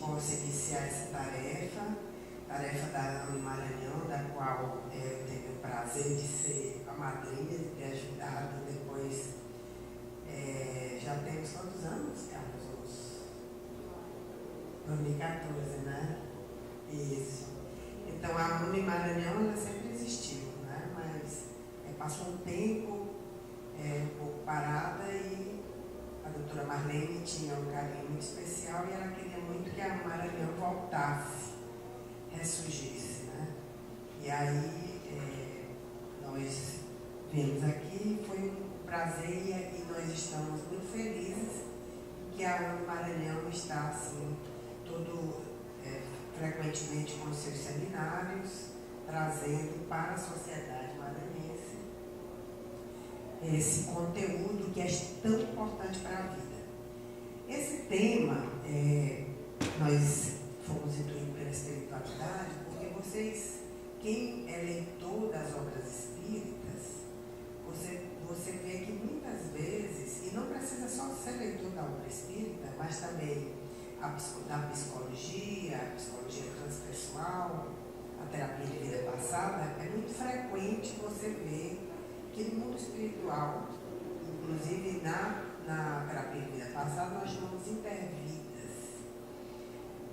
possa iniciar essa tarefa da Ana Maranhão, da qual eu tenho o prazer de ser a madrinha, de ter ajudado. Depois, já temos quantos anos, Carlos? 2014, né? Isso. Então, a Ana Maranhão, ela sempre existiu, né? Mas passou um tempo um pouco parada e a doutora Marlene tinha um carinho muito especial e ela queria muito que a Maranhão voltasse, ressurgisse, né? E aí nós viemos aqui, foi um prazer e nós estamos muito felizes que a Maranhão está assim, frequentemente com seus seminários, trazendo para a sociedade maranhense esse conteúdo que é tão importante para a vida. Esse tema, nós fomos intuídos pela espiritualidade, porque vocês, quem é leitor das obras espíritas, você vê que muitas vezes, e não precisa só ser leitor da obra espírita, mas também da psicologia, a psicologia transpessoal, a terapia de vida passada, é muito frequente você ver que no mundo espiritual, inclusive na terapia de vida passada, nós chamamos intervidas.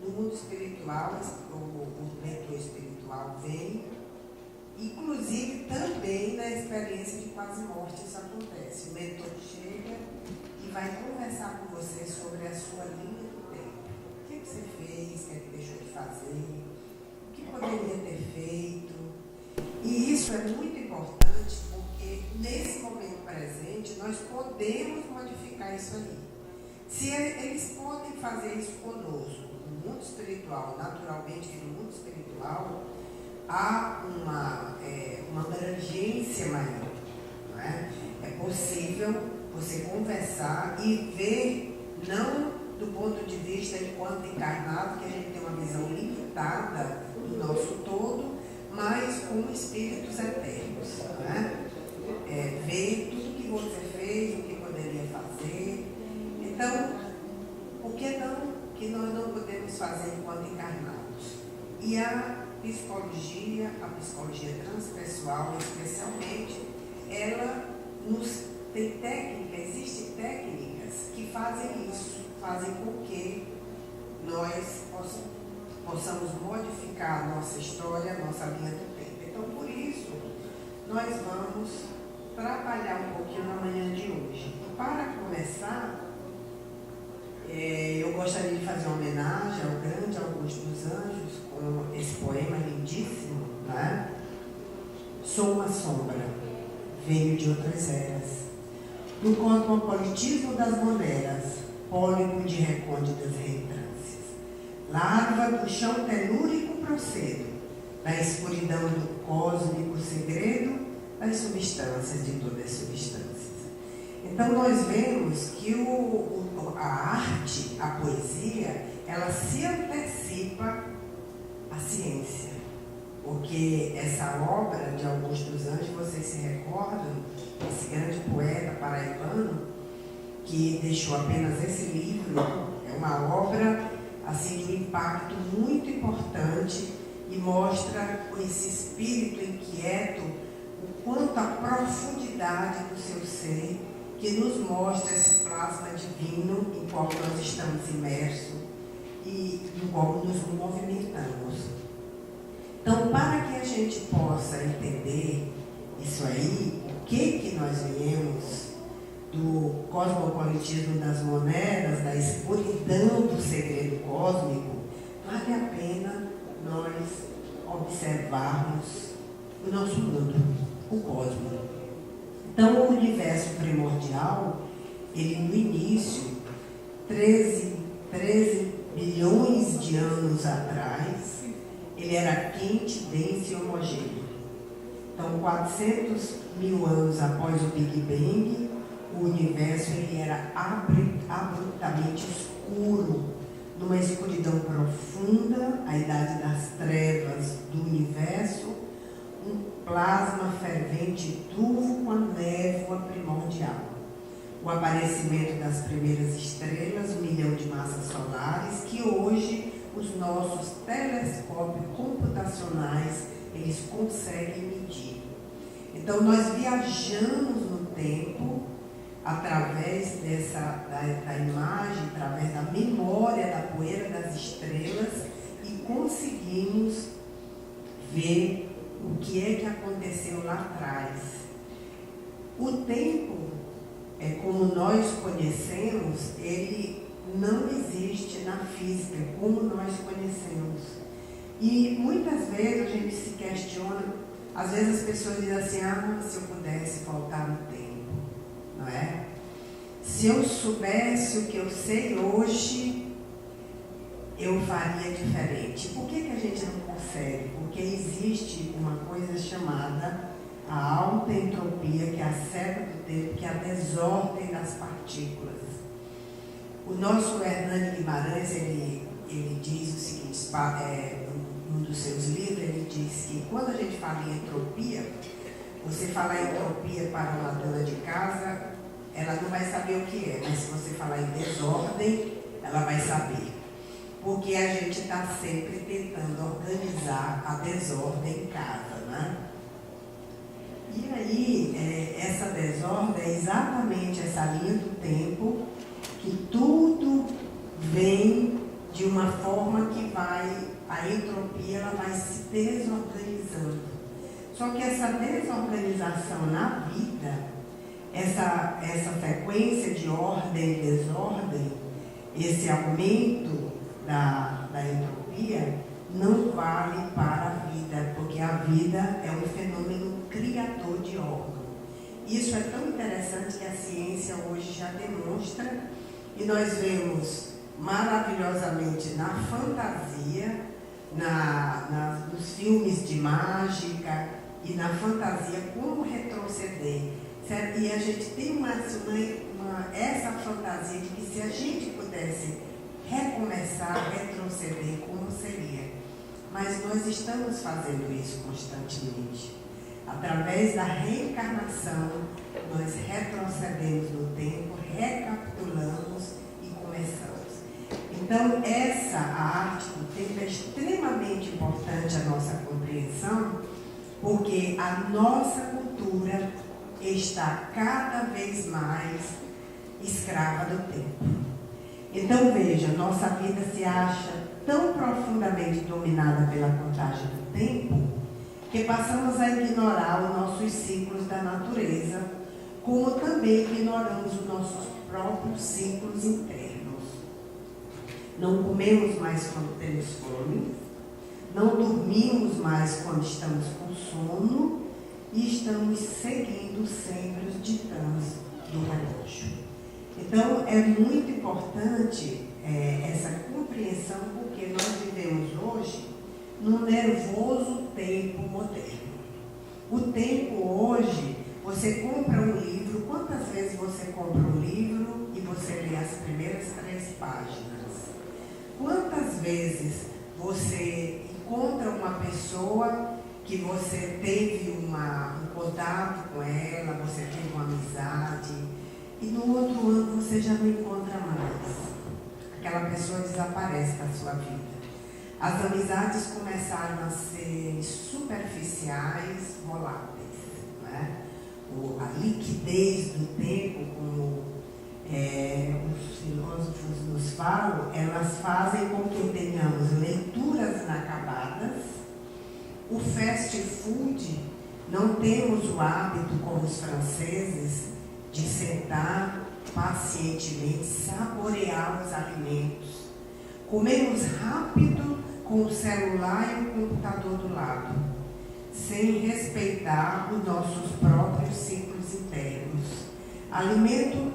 No mundo espiritual, o mentor espiritual vem, inclusive também na experiência de quase morte isso acontece. O mentor chega e vai conversar com você sobre a sua linha do tempo. O que você fez, o que deixou de fazer, o que poderia ter feito. E isso é muito importante porque nesse momento presente nós podemos modificar isso aí. Se eles podem fazer isso conosco, no mundo espiritual, naturalmente que no mundo espiritual há uma abrangência maior. Não é? É possível você conversar e ver, não do ponto de vista enquanto encarnado, que a gente tem uma visão limitada do nosso todo, mas como espíritos eternos. Não é? Ver tudo que você fez, o que poderia fazer. Então, por que não que nós não podemos fazer enquanto encarnados? E a psicologia transpessoal, especialmente, ela tem existem técnicas que fazem isso, fazem com que nós possamos modificar a nossa história, a nossa linha do tempo. Então, por isso, nós vamos trabalhar um pouquinho na manhã de hoje. Para começar, eu gostaria de fazer uma homenagem ao grande Augusto dos Anjos com esse poema lindíssimo, né? Sou uma sombra, venho de outras eras, do cosmopolitismo das moneras, pólipo de recônditas reentrâncias, larva do chão telúrico procedo, da escuridão do cósmico segredo, das substâncias de todas as substâncias. Então nós vemos que a arte, a poesia, ela se antecipa à ciência. Porque essa obra de Augusto dos Anjos, vocês se recordam, esse grande poeta paraibano, que deixou apenas esse livro, é uma obra assim, de um impacto muito importante e mostra esse espírito inquieto, o quanto a profundidade do seu ser, que nos mostra esse plasma divino em qual nós estamos imersos e no qual nos movimentamos. Então, para que a gente possa entender isso aí, o que nós viemos do cosmopolitismo das monedas, da escuridão do segredo cósmico, vale a pena nós observarmos o nosso mundo, o cosmos. Então, o universo primordial, ele no início, 13 bilhões de anos atrás, ele era quente, denso e homogêneo. Então, 400 mil anos após o Big Bang, o universo ele era abruptamente escuro, numa escuridão profunda, a idade das trevas do universo, um plasma fervente turvo com a névoa primordial. O aparecimento das primeiras estrelas, 1 milhão de massas solares, que hoje os nossos telescópios computacionais, eles conseguem medir. Então, nós viajamos no tempo, através da imagem, através da memória da poeira das estrelas, e conseguimos ver o que é que aconteceu lá atrás. O tempo, como nós conhecemos, ele não existe na física como nós conhecemos. E muitas vezes a gente se questiona, às vezes as pessoas dizem assim, se eu pudesse voltar no tempo, não é? Se eu soubesse o que eu sei hoje, eu faria diferente. Por que a gente não consegue? Porque existe uma coisa chamada a alta entropia, que é a cega do tempo, que é a desordem das partículas. O nosso Hernani Guimarães, ele diz o seguinte, num dos seus livros, ele diz que quando a gente fala em entropia, você falar em entropia para uma dona de casa, ela não vai saber o que é, mas se você falar em desordem, ela vai saber. Porque a gente está sempre tentando organizar a desordem em casa, né? E aí, essa desordem é exatamente essa linha do tempo, que tudo vem de uma forma que a entropia ela vai se desorganizando. Só que essa desorganização na vida, essa frequência de ordem e desordem, esse aumento da entropia, não vale para a vida, porque a vida é um fenômeno criador de ordem. Isso é tão interessante que a ciência hoje já demonstra, e nós vemos maravilhosamente na fantasia, nos filmes de mágica e na fantasia como retroceder. Certo? E a gente tem essa fantasia de que se a gente pudesse recomeçar, retroceder, como seria? Mas nós estamos fazendo isso constantemente. Através da reencarnação, nós retrocedemos no tempo, recapitulamos e começamos. Então, a arte do tempo é extremamente importante a nossa compreensão, porque a nossa cultura está cada vez mais escrava do tempo. Então, veja, nossa vida se acha tão profundamente dominada pela contagem do tempo, que passamos a ignorar os nossos ciclos da natureza, como também ignoramos os nossos próprios ciclos internos. Não comemos mais quando temos fome, não dormimos mais quando estamos com sono e estamos seguindo sempre os ditames do relógio. Então, é muito importante essa compreensão, porque nós vivemos hoje num nervoso tempo moderno. O tempo hoje, você compra um livro, quantas vezes você compra um livro e você lê as primeiras 3 páginas? Quantas vezes você encontra uma pessoa que você teve um contato com ela, você teve uma amizade, e no outro ano você já não encontra mais? Aquela pessoa desaparece da sua vida. As amizades começaram a ser superficiais, voláteis, né? A liquidez do tempo, como os filósofos nos falam, elas fazem com que tenhamos leituras inacabadas. O fast food, não temos o hábito, como os franceses, de sentar pacientemente, saborear os alimentos. Comemos rápido com o celular e o computador do lado, sem respeitar os nossos próprios ciclos internos.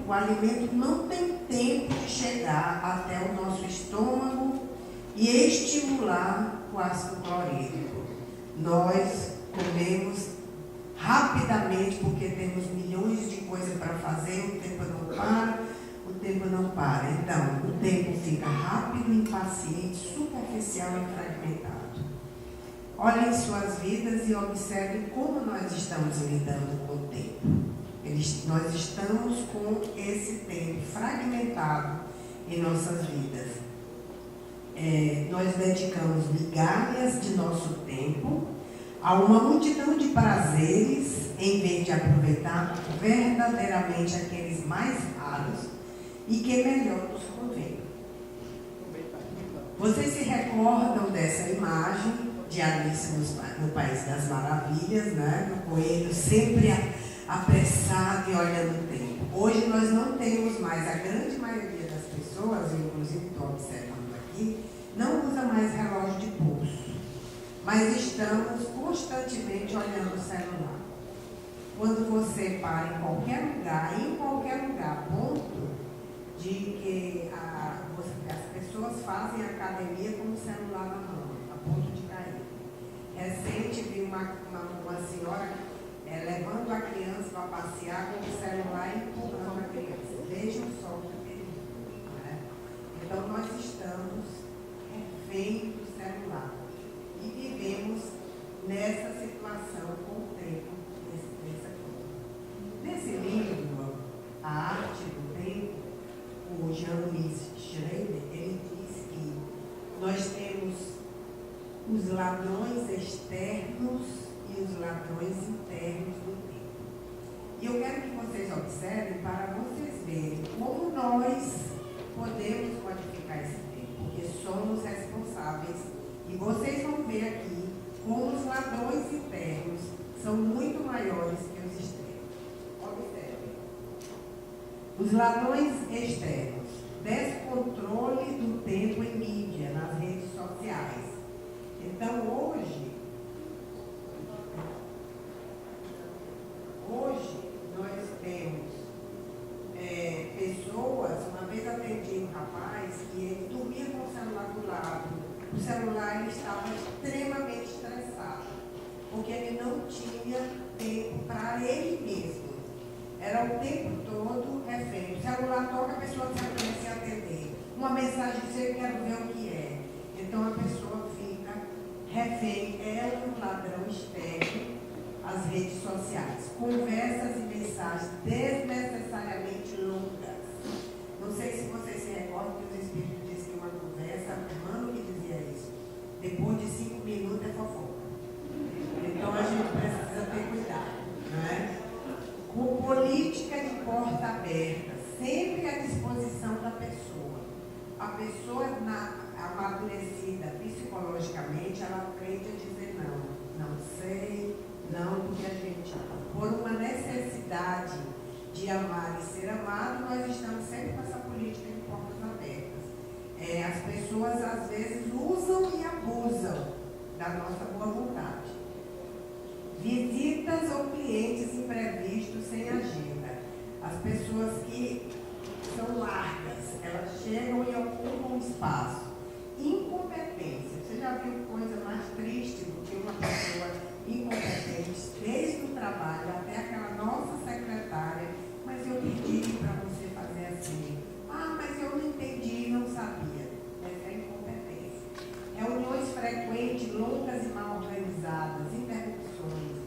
O alimento não tem tempo de chegar até o nosso estômago e estimular o ácido clorídrico. Nós comemos rapidamente porque temos milhões de coisas para fazer, o tempo não para. Então, o tempo fica rápido, impaciente, superficial e fragmentado. Olhem suas vidas e observem como nós estamos lidando com o tempo. Nós estamos com esse tempo fragmentado em nossas vidas. nós dedicamos migalhas de nosso tempo a uma multidão de prazeres, em vez de aproveitar verdadeiramente aqueles mais raros e que melhor nos convém. Vocês se recordam dessa imagem de Alice no País das Maravilhas, né? O coelho sempre apressado e olhando o tempo. Hoje nós não temos mais, a grande maioria das pessoas, eu inclusive estou observando aqui, não usa mais relógio de pulso, mas estamos constantemente olhando o celular. Quando você para em qualquer lugar, ponto de que as pessoas fazem academia com o celular na mão, a ponto de cair. Recente vi uma senhora levando a criança para passear com o celular e empurrando a criança. Vejam só o que é. Né? Então nós estamos refém do celular e vivemos nessa situação com o tempo dessa coisa. Nesse livro, A Arte do Tempo, o Jean-Louis Schreiber, ele diz que nós temos os ladrões externos e os ladrões internos do tempo. E eu quero que vocês observem para vocês verem como nós podemos modificar esse tempo, porque somos responsáveis. E vocês vão ver aqui como os ladrões internos são muito maiores que os externos. Observem. Os ladrões externos, descontrole do tempo em mídia, nas redes sociais. Então, hoje nós temos pessoas, uma vez atendi um rapaz que ele dormia com o celular do lado. O celular ele estava extremamente estressado, porque ele não tinha tempo para ele mesmo. Era o tempo todo refém. O celular toca, a pessoa não sabe como se atender. Uma mensagem diz, eu quero ver o que é. Então a pessoa fica refém, ela um ladrão externo, as redes sociais. Conversas e mensagens desnecessariamente longas. Não sei se vocês se recordam que os Espíritos dizem que uma conversa, Mano que dizia isso, depois de 5 minutos é fofoca. Então a gente precisa ter cuidado, não é? Com política de porta aberta, sempre à disposição da pessoa. A pessoa amadurecida psicologicamente, ela aprende a dizer não sei, não, porque a gente, por uma necessidade de amar e ser amado, nós estamos sempre com essa política de portas abertas. As pessoas, às vezes, usam e abusam da nossa boa vontade. Visitas ou clientes imprevistos sem agenda. As pessoas que são largas, elas chegam e ocupam um espaço. Incompetência. Você já viu coisa mais triste do que uma pessoa incompetente, desde o trabalho até aquela nossa secretária, mas eu pedi para você fazer assim. Ah, mas eu não entendi, não sabia. Essa é incompetência. Reuniões frequentes, longas e mal organizadas, interrupções,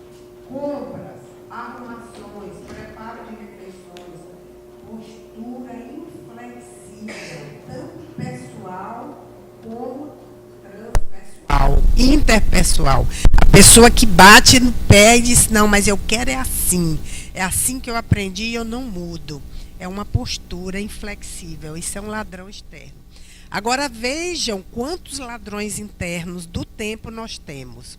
compras, arrumações, preparo de refeições, postura inflexível, tanto pessoal como transpessoal, interpessoal. A pessoa que bate no pé e diz, não, mas eu quero é assim que eu aprendi e eu não mudo. É uma postura inflexível, isso é um ladrão externo. Agora vejam quantos ladrões internos do tempo nós temos.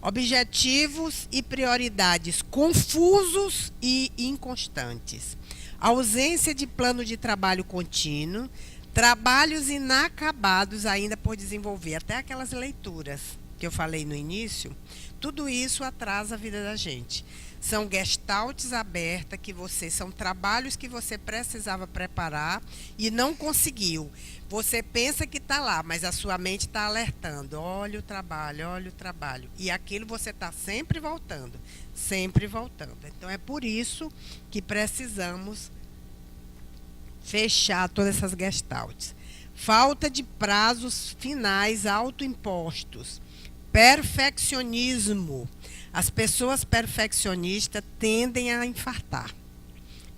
Objetivos e prioridades confusos e inconstantes. Ausência de plano de trabalho contínuo, trabalhos inacabados ainda por desenvolver, até aquelas leituras que eu falei no início, tudo isso atrasa a vida da gente. São gestaltes abertas são trabalhos que você precisava preparar e não conseguiu. Você pensa que está lá, mas a sua mente está alertando. Olha o trabalho. E aquilo você está sempre voltando. Então é por isso que precisamos fechar todas essas gestaltes. Falta de prazos finais autoimpostos. Perfeccionismo. As pessoas perfeccionistas tendem a infartar,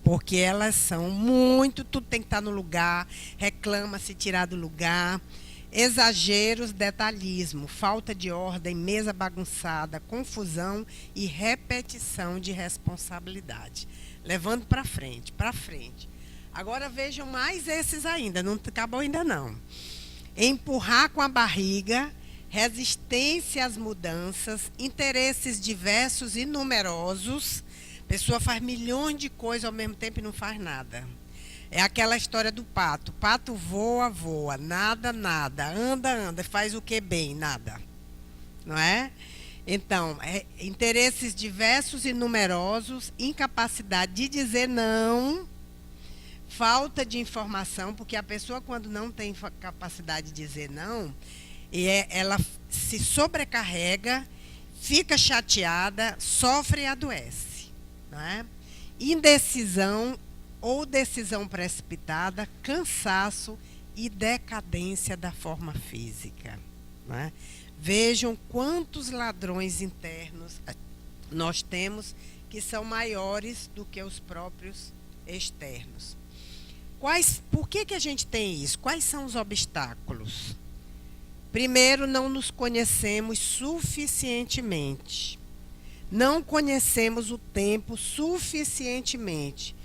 porque elas são muito, tudo tem que estar no lugar, reclama se tirar do lugar. Exageros, detalhismo, falta de ordem, mesa bagunçada, confusão e repetição de responsabilidade. Levando para frente, para frente. Agora vejam mais esses ainda, não acabou ainda não. Empurrar com a barriga, resistência às mudanças, interesses diversos e numerosos. A pessoa faz milhões de coisas ao mesmo tempo e não faz nada. É aquela história do pato. O pato voa, voa, nada, nada, anda, anda, faz o que bem? Nada. Não é? Então, interesses diversos e numerosos, incapacidade de dizer não, falta de informação, porque a pessoa quando não tem capacidade de dizer não, ela se sobrecarrega, fica chateada, sofre e adoece. Não é? Indecisão ou decisão precipitada, cansaço e decadência da forma física. Não é? Vejam quantos ladrões internos nós temos que são maiores do que os próprios externos. Por que a gente tem isso? Quais são os obstáculos? Primeiro, não nos conhecemos suficientemente. Não conhecemos o tempo suficientemente.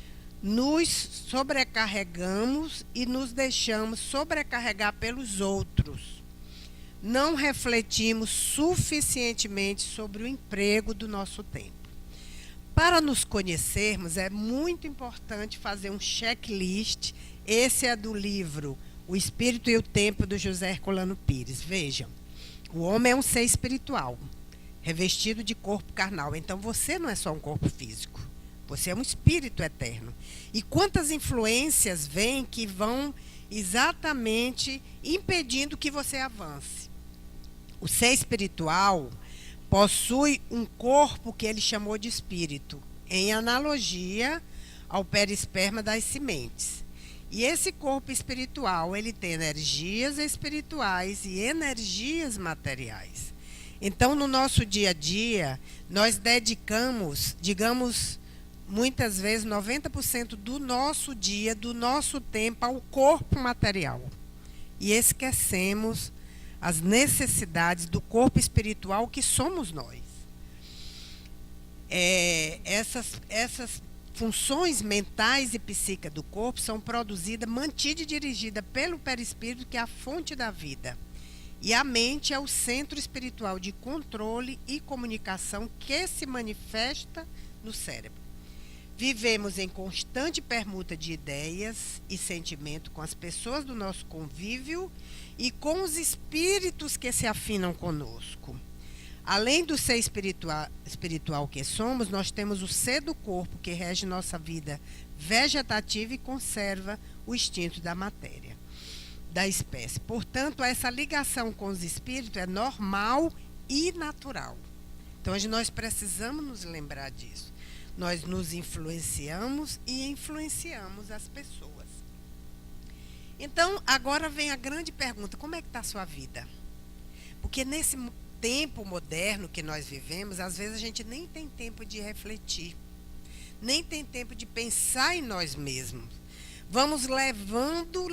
Nos sobrecarregamos e nos deixamos sobrecarregar pelos outros. Não refletimos suficientemente sobre o emprego do nosso tempo. Para nos conhecermos, é muito importante fazer um checklist. Esse é do livro O Espírito e o Tempo, do José Herculano Pires. Vejam, o homem é um ser espiritual, revestido de corpo carnal. Então, você não é só um corpo físico. Você é um espírito eterno. E quantas influências vêm que vão exatamente impedindo que você avance? O ser espiritual possui um corpo que ele chamou de espírito, em analogia ao perisperma das sementes. E esse corpo espiritual, ele tem energias espirituais e energias materiais. Então, no nosso dia a dia, nós dedicamos, digamos, muitas vezes 90% do nosso dia, do nosso tempo ao corpo material. E esquecemos as necessidades do corpo espiritual que somos nós. Essas funções mentais e psíquicas do corpo são produzidas, mantidas e dirigidas pelo perispírito, que é a fonte da vida. E a mente é o centro espiritual de controle e comunicação que se manifesta no cérebro. Vivemos em constante permuta de ideias e sentimento com as pessoas do nosso convívio e com os espíritos que se afinam conosco. Além do ser espiritual que somos, nós temos o ser do corpo que rege nossa vida vegetativa e conserva o instinto da matéria, da espécie. Portanto, essa ligação com os espíritos é normal e natural. Então, nós precisamos nos lembrar disso. Nós nos influenciamos e influenciamos as pessoas. Então, agora vem a grande pergunta: como é que está a sua vida? Porque nesse tempo moderno que nós vivemos, às vezes a gente nem tem tempo de refletir, nem tem tempo de pensar em nós mesmos. Vamos levando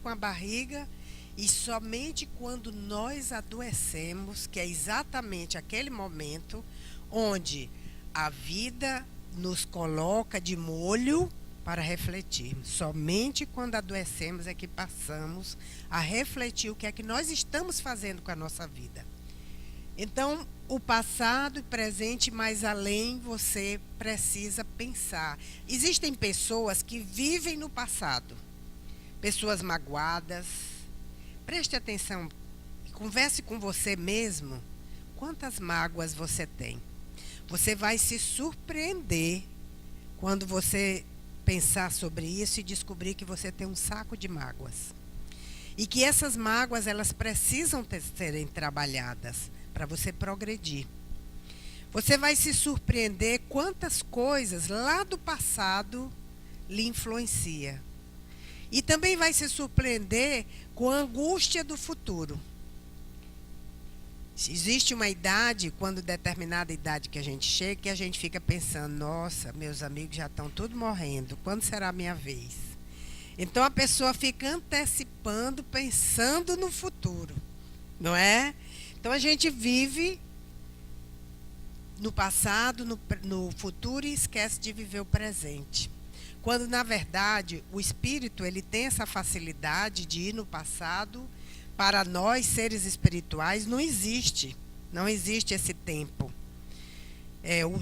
com a barriga, e somente quando nós adoecemos, que é exatamente aquele momento onde a vida nos coloca de molho para refletirmos. Somente quando adoecemos é que passamos a refletir o que é que nós estamos fazendo com a nossa vida. Então, o passado e presente, mais além, você precisa pensar. Existem pessoas que vivem no passado, pessoas magoadas. Preste atenção, converse com você mesmo. Quantas mágoas você tem? Você vai se surpreender quando você pensar sobre isso e descobrir que você tem um saco de mágoas. E que essas mágoas, elas precisam serem trabalhadas para você progredir. Você vai se surpreender quantas coisas lá do passado lhe influencia. E também vai se surpreender com a angústia do futuro. Existe uma idade, quando determinada idade que a gente chega, que a gente fica pensando: nossa, meus amigos já estão todos morrendo, quando será a minha vez? Então a pessoa fica antecipando, pensando no futuro, não é? Então a gente vive no passado, no futuro e esquece de viver o presente. Quando, na verdade, o espírito ele tem essa facilidade de ir no passado. Para nós, seres espirituais, não existe esse tempo.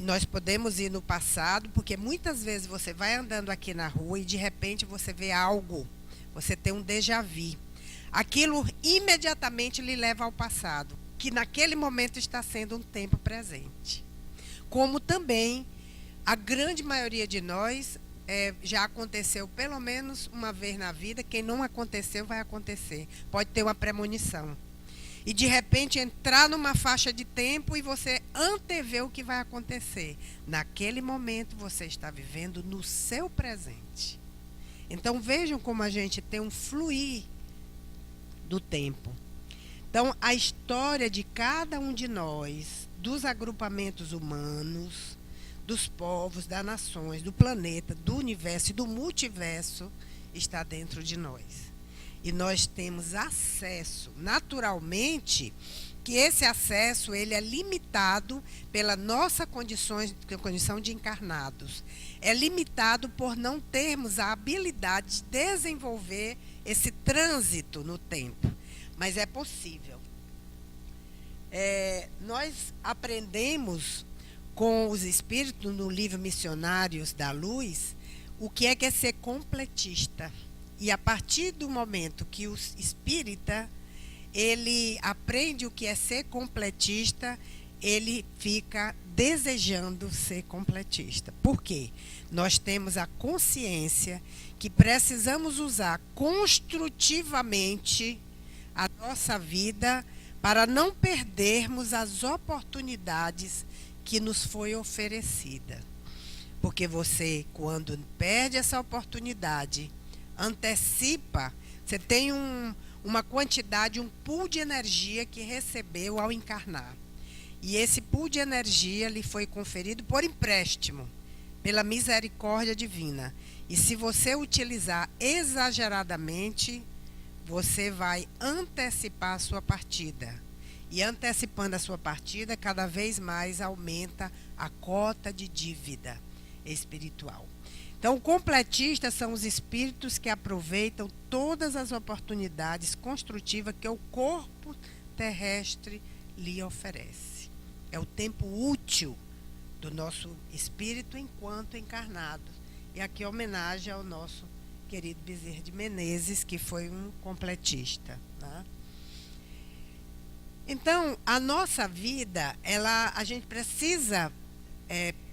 Nós podemos ir no passado, porque muitas vezes você vai andando aqui na rua e de repente você vê algo, você tem um déjà vu. Aquilo imediatamente lhe leva ao passado, que naquele momento está sendo um tempo presente. Como também a grande maioria de nós já aconteceu pelo menos uma vez na vida. Quem não aconteceu, vai acontecer. Pode ter uma premonição. E de repente entrar numa faixa de tempo e você antever o que vai acontecer. Naquele momento você está vivendo no seu presente. Então vejam como a gente tem um fluir do tempo. Então a história de cada um de nós, dos agrupamentos humanos, dos povos, das nações, do planeta, do universo e do multiverso, está dentro de nós. E nós temos acesso, naturalmente, que esse acesso ele é limitado pela nossa condição de encarnados. É limitado por não termos a habilidade de desenvolver esse trânsito no tempo. Mas é possível. Nós aprendemos com os espíritos no livro Missionários da Luz o que é ser completista. E a partir do momento que o espírita ele aprende o que é ser completista, ele fica desejando ser completista. Por quê? Nós temos a consciência que precisamos usar construtivamente a nossa vida para não perdermos as oportunidades que nos foi oferecida. Porque você, quando perde essa oportunidade, antecipa, você tem uma quantidade, um pool de energia que recebeu ao encarnar. E esse pool de energia lhe foi conferido por empréstimo, pela misericórdia divina. E se você utilizar exageradamente, você vai antecipar a sua partida. E antecipando a sua partida, cada vez mais aumenta a cota de dívida espiritual. Então, completistas são os espíritos que aproveitam todas as oportunidades construtivas que o corpo terrestre lhe oferece. É o tempo útil do nosso espírito enquanto encarnado. E aqui é homenagem ao nosso querido Bezerra de Menezes, que foi um completista, né? Então, a nossa vida, a gente precisa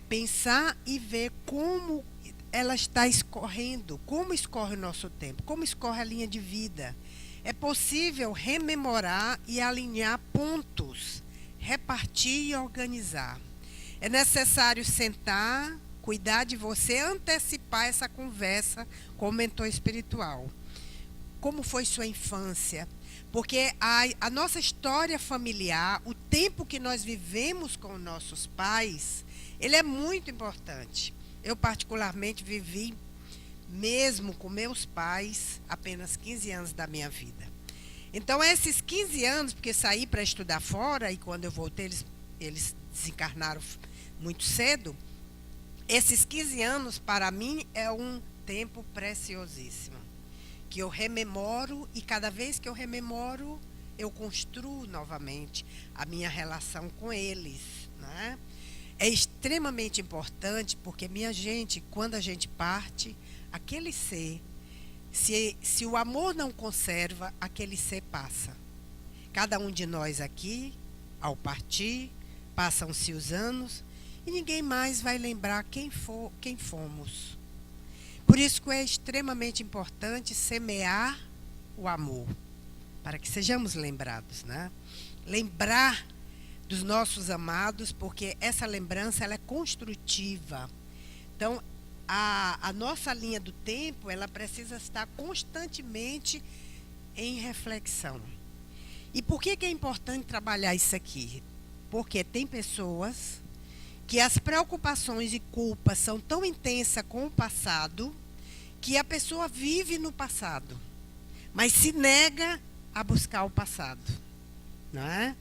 pensar e ver como ela está escorrendo, como escorre o nosso tempo, como escorre a linha de vida. É possível rememorar e alinhar pontos, repartir e organizar. É necessário sentar, cuidar de você, antecipar essa conversa com o mentor espiritual. Como foi sua infância? Porque a nossa história familiar, o tempo que nós vivemos com nossos pais, ele é muito importante. Eu, particularmente, vivi mesmo com meus pais apenas 15 anos da minha vida. Então, esses 15 anos, porque saí para estudar fora, e quando eu voltei, eles desencarnaram muito cedo. Esses 15 anos, para mim, é um tempo preciosíssimo, que eu rememoro, e cada vez que eu rememoro, eu construo novamente a minha relação com eles, né? É extremamente importante, porque, minha gente, quando a gente parte, aquele ser, se o amor não conserva, aquele ser passa. Cada um de nós aqui, ao partir, passam-se os anos, e ninguém mais vai lembrar quem fomos. Por isso que é extremamente importante semear o amor, para que sejamos lembrados, né? Lembrar dos nossos amados, porque essa lembrança ela é construtiva. Então, a nossa linha do tempo, ela precisa estar constantemente em reflexão. E por que é importante trabalhar isso aqui? Porque tem pessoas que as preocupações e culpas são tão intensas com o passado que a pessoa vive no passado, mas se nega a buscar o passado, não é?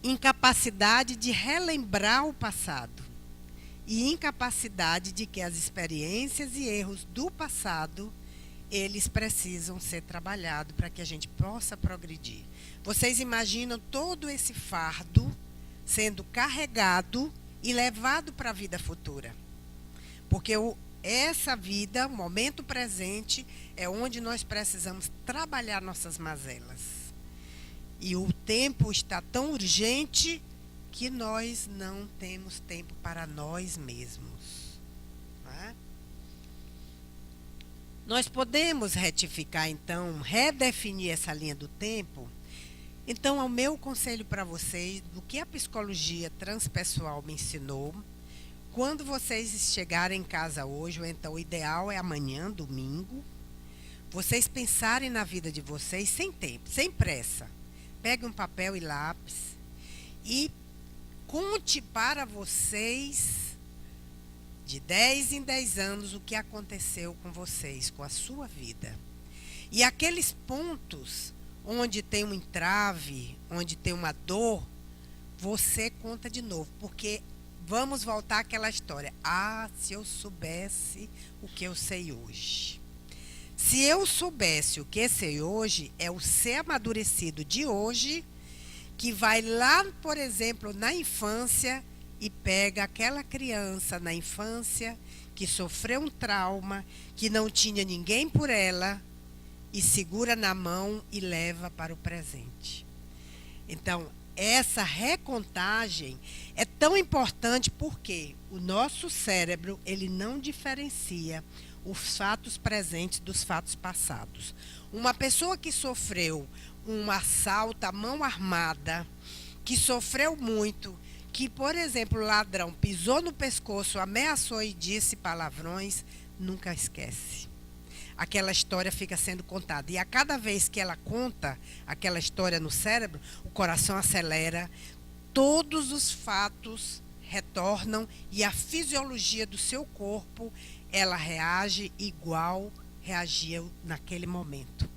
Incapacidade de relembrar o passado e incapacidade de que as experiências e erros do passado, eles precisam ser trabalhados para que a gente possa progredir. Vocês imaginam todo esse fardo sendo carregado e levado para a vida futura? Porque essa vida, o momento presente, é onde nós precisamos trabalhar nossas mazelas. E o tempo está tão urgente que nós não temos tempo para nós mesmos. Não é? Nós podemos retificar, então, redefinir essa linha do tempo. Então, o meu conselho para vocês, do que a psicologia transpessoal me ensinou, quando vocês chegarem em casa hoje, ou então o ideal é amanhã, domingo, vocês pensarem na vida de vocês sem tempo, sem pressa. Pegue um papel e lápis e conte para vocês, de 10 em 10 anos, o que aconteceu com vocês, com a sua vida. E aqueles pontos onde tem um entrave, onde tem uma dor, você conta de novo, porque vamos voltar àquela história. Ah, se eu soubesse o que eu sei hoje. Se eu soubesse o que sei hoje, é o ser amadurecido de hoje, que vai lá, por exemplo, na infância e pega aquela criança na infância que sofreu um trauma, que não tinha ninguém por ela, e segura na mão e leva para o presente. Então, essa recontagem é tão importante porque o nosso cérebro, ele não diferencia os fatos presentes dos fatos passados. Uma pessoa que sofreu um assalto à mão armada, que sofreu muito, que, por exemplo, o ladrão pisou no pescoço, ameaçou e disse palavrões, nunca esquece. Aquela história fica sendo contada. E a cada vez que ela conta aquela história no cérebro, o coração acelera, todos os fatos retornam e a fisiologia do seu corpo, ela reage igual reagia naquele momento.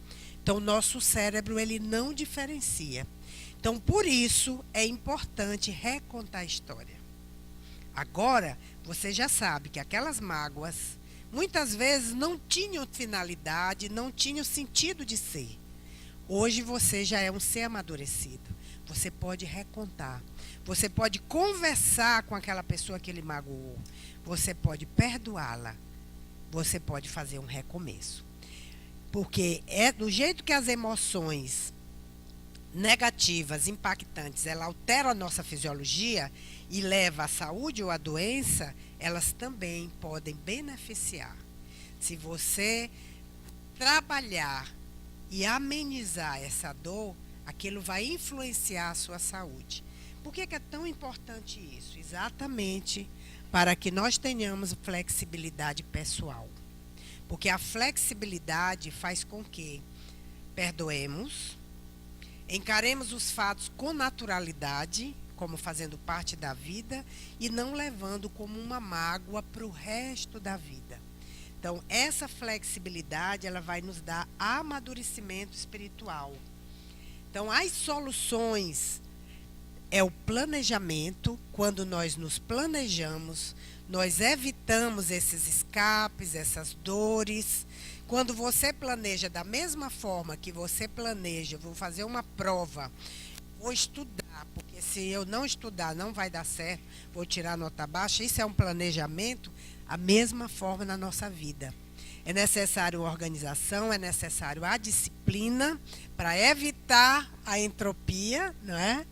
Então, o nosso cérebro, ele não diferencia. Então, por isso, é importante recontar a história. Agora, você já sabe que aquelas mágoas, muitas vezes, não tinham finalidade, não tinham sentido de ser. Hoje, você já é um ser amadurecido. Você pode recontar. Você pode conversar com aquela pessoa que lhe magoou. Você pode perdoá-la. Você pode fazer um recomeço. Porque é do jeito que as emoções negativas, impactantes, ela altera a nossa fisiologia e leva à saúde ou à doença, elas também podem beneficiar. Se você trabalhar e amenizar essa dor, aquilo vai influenciar a sua saúde. Por que é tão importante isso? Exatamente para que nós tenhamos flexibilidade pessoal. Porque a flexibilidade faz com que perdoemos, encaremos os fatos com naturalidade, como fazendo parte da vida, e não levando como uma mágoa para o resto da vida. Então, essa flexibilidade, ela vai nos dar amadurecimento espiritual. Então, as soluções é o planejamento. Quando nós nos planejamos, nós evitamos esses escapes, essas dores. Quando você planeja da mesma forma que você planeja, vou fazer uma prova, vou estudar, porque se eu não estudar não vai dar certo, vou tirar nota baixa, isso é um planejamento, a mesma forma na nossa vida. É necessário organização, é necessário a disciplina para evitar a entropia, não é?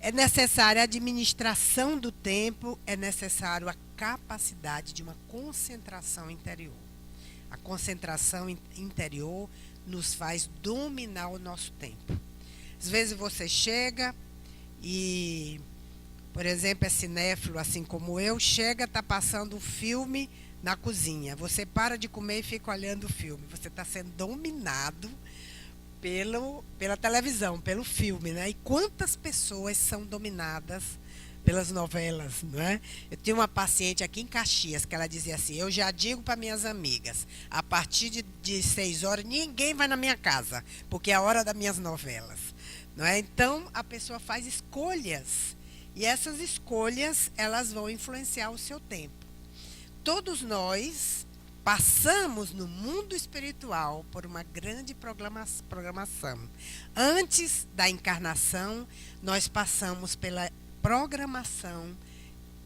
É necessária a administração do tempo, é necessário a capacidade de uma concentração interior. A concentração interior nos faz dominar o nosso tempo. Às vezes você chega e, por exemplo, é cinéfilo, assim como eu, chega, está passando um filme na cozinha. Você para de comer e fica olhando o filme. Você está sendo dominado pela televisão, pelo filme, né? E quantas pessoas são dominadas pelas novelas, não é? Eu tinha uma paciente aqui em Caxias que ela dizia assim: eu já digo para minhas amigas, a partir de 6 horas ninguém vai na minha casa, porque é a hora das minhas novelas, não é? Então a pessoa faz escolhas e essas escolhas elas vão influenciar o seu tempo. Todos nós passamos no mundo espiritual por uma grande programação. Antes da encarnação, nós passamos pela programação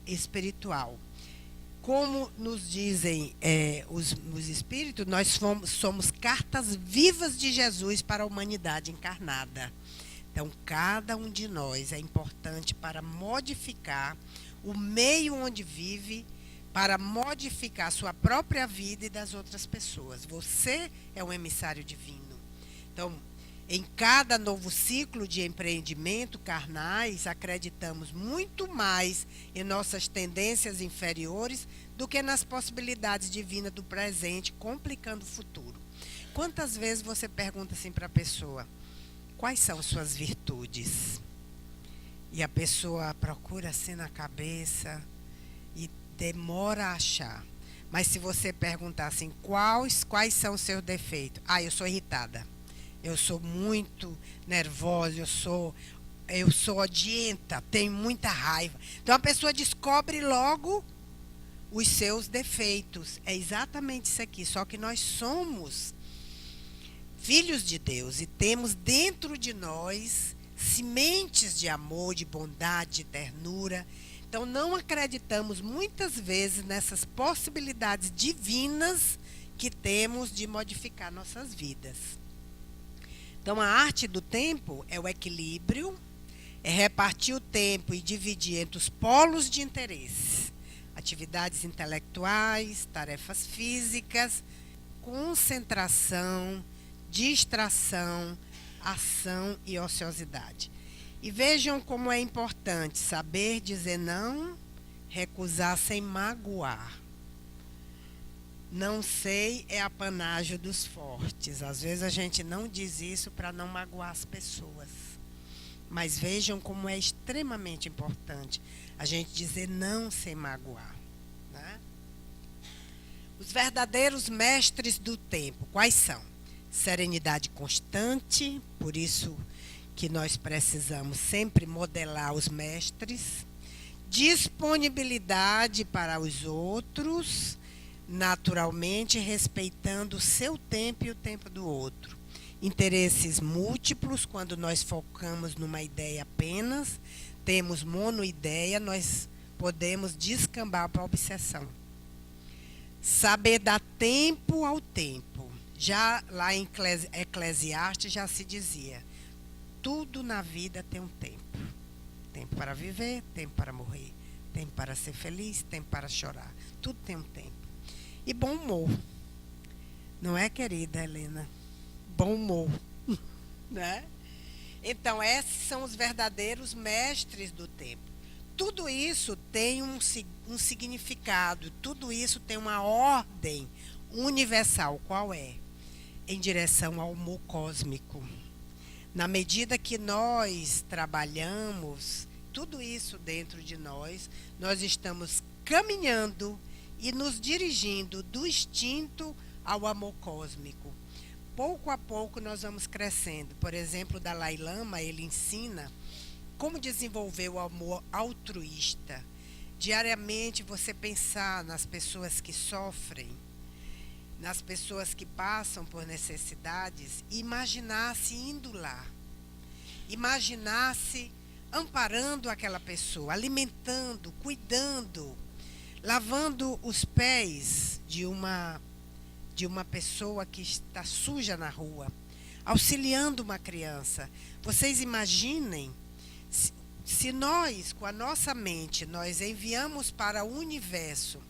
espiritual. Como nos dizem os espíritos, nós somos cartas vivas de Jesus para a humanidade encarnada. Então, cada um de nós é importante para modificar o meio onde vive, para modificar a sua própria vida e das outras pessoas. Você é um emissário divino. Então, em cada novo ciclo de empreendimento carnais, acreditamos muito mais em nossas tendências inferiores do que nas possibilidades divinas do presente, complicando o futuro. Quantas vezes você pergunta assim para a pessoa: quais são suas virtudes? E a pessoa procura assim na cabeça e demora a achar. Mas se você perguntar assim, quais são os seus defeitos? Eu sou irritada. Eu sou muito nervosa, eu sou odienta, tenho muita raiva. Então a pessoa descobre logo os seus defeitos. É exatamente isso aqui, só que nós somos filhos de Deus e temos dentro de nós sementes de amor, de bondade, de ternura. Então, não acreditamos muitas vezes nessas possibilidades divinas que temos de modificar nossas vidas. Então, a arte do tempo é o equilíbrio, é repartir o tempo e dividir entre os polos de interesse, atividades intelectuais, tarefas físicas, concentração, distração, ação e ociosidade. E vejam como é importante saber dizer não, recusar sem magoar. Não sei é apanágio dos fortes. Às vezes a gente não diz isso para não magoar as pessoas. Mas vejam como é extremamente importante a gente dizer não sem magoar, né? Os verdadeiros mestres do tempo, quais são? Serenidade constante, por isso que nós precisamos sempre modelar os mestres. Disponibilidade para os outros, naturalmente respeitando o seu tempo e o tempo do outro. Interesses múltiplos, quando nós focamos numa ideia apenas, temos monoideia, nós podemos descambar para a obsessão. Saber dar tempo ao tempo. Já lá em Eclesiastes já se dizia: tudo na vida tem um tempo. Tempo para viver, tempo para morrer, tempo para ser feliz, tempo para chorar. Tudo tem um tempo. E bom humor. Não é, querida Helena? Bom humor. Né? Então, esses são os verdadeiros mestres do tempo. Tudo isso tem um significado, tudo isso tem uma ordem universal. Qual é? Em direção ao amor cósmico. Na medida que nós trabalhamos tudo isso dentro de nós, nós estamos caminhando e nos dirigindo do instinto ao amor cósmico. Pouco a pouco nós vamos crescendo. Por exemplo, o Dalai Lama, ele ensina como desenvolver o amor altruísta. Diariamente você pensar nas pessoas que sofrem, nas pessoas que passam por necessidades, imaginar-se indo lá, imaginar-se amparando aquela pessoa, alimentando, cuidando, lavando os pés de uma pessoa que está suja na rua, auxiliando uma criança. Vocês imaginem se nós, com a nossa mente, nós enviamos para o universo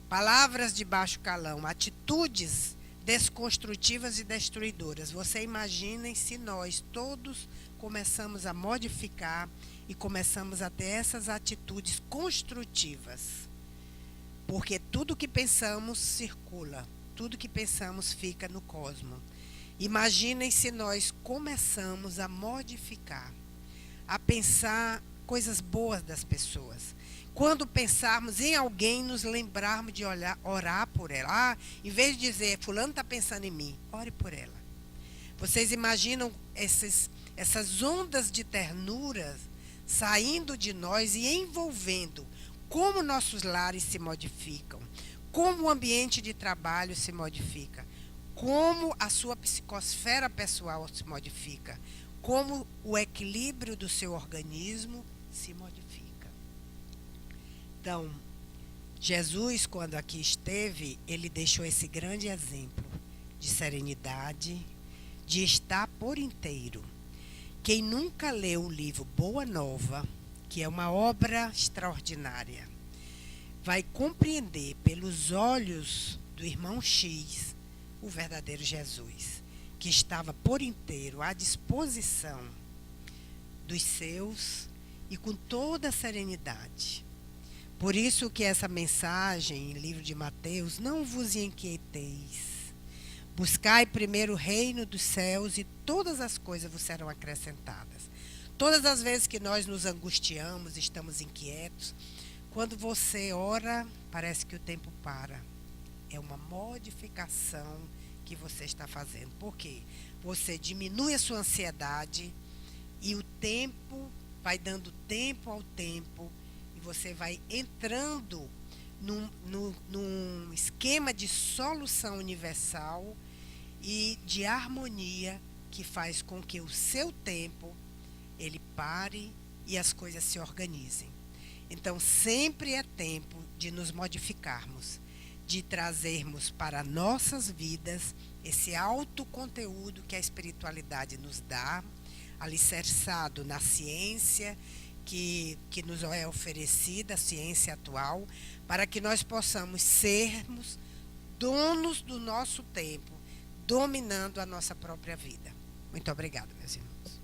palavras de baixo calão, atitudes desconstrutivas e destruidoras. Você imaginem se nós todos começamos a modificar e começamos a ter essas atitudes construtivas. Porque tudo que pensamos circula, tudo que pensamos fica no cosmos. Imaginem se nós começamos a modificar, a pensar coisas boas das pessoas. Quando pensarmos em alguém, nos lembrarmos de orar por ela. Em vez de dizer, fulano está pensando em mim, ore por ela. Vocês imaginam essas ondas de ternuras saindo de nós e envolvendo como nossos lares se modificam, como o ambiente de trabalho se modifica, como a sua psicosfera pessoal se modifica, como o equilíbrio do seu organismo se modifica. Então, Jesus, quando aqui esteve, ele deixou esse grande exemplo de serenidade, de estar por inteiro. Quem nunca leu o livro Boa Nova, que é uma obra extraordinária, vai compreender pelos olhos do irmão X o verdadeiro Jesus, que estava por inteiro à disposição dos seus e com toda a serenidade. Por isso que essa mensagem, em livro de Mateus, não vos inquieteis. Buscai primeiro o reino dos céus e todas as coisas vos serão acrescentadas. Todas as vezes que nós nos angustiamos, estamos inquietos, quando você ora, parece que o tempo para. É uma modificação que você está fazendo. Por quê? Você diminui a sua ansiedade e o tempo vai dando tempo ao tempo e você vai entrando num esquema de solução universal e de harmonia que faz com que o seu tempo ele pare e as coisas se organizem. Então, sempre é tempo de nos modificarmos, de trazermos para nossas vidas esse alto conteúdo que a espiritualidade nos dá, alicerçado na ciência que nos é oferecida, a ciência atual, para que nós possamos sermos donos do nosso tempo, dominando a nossa própria vida. Muito obrigada, meus irmãos.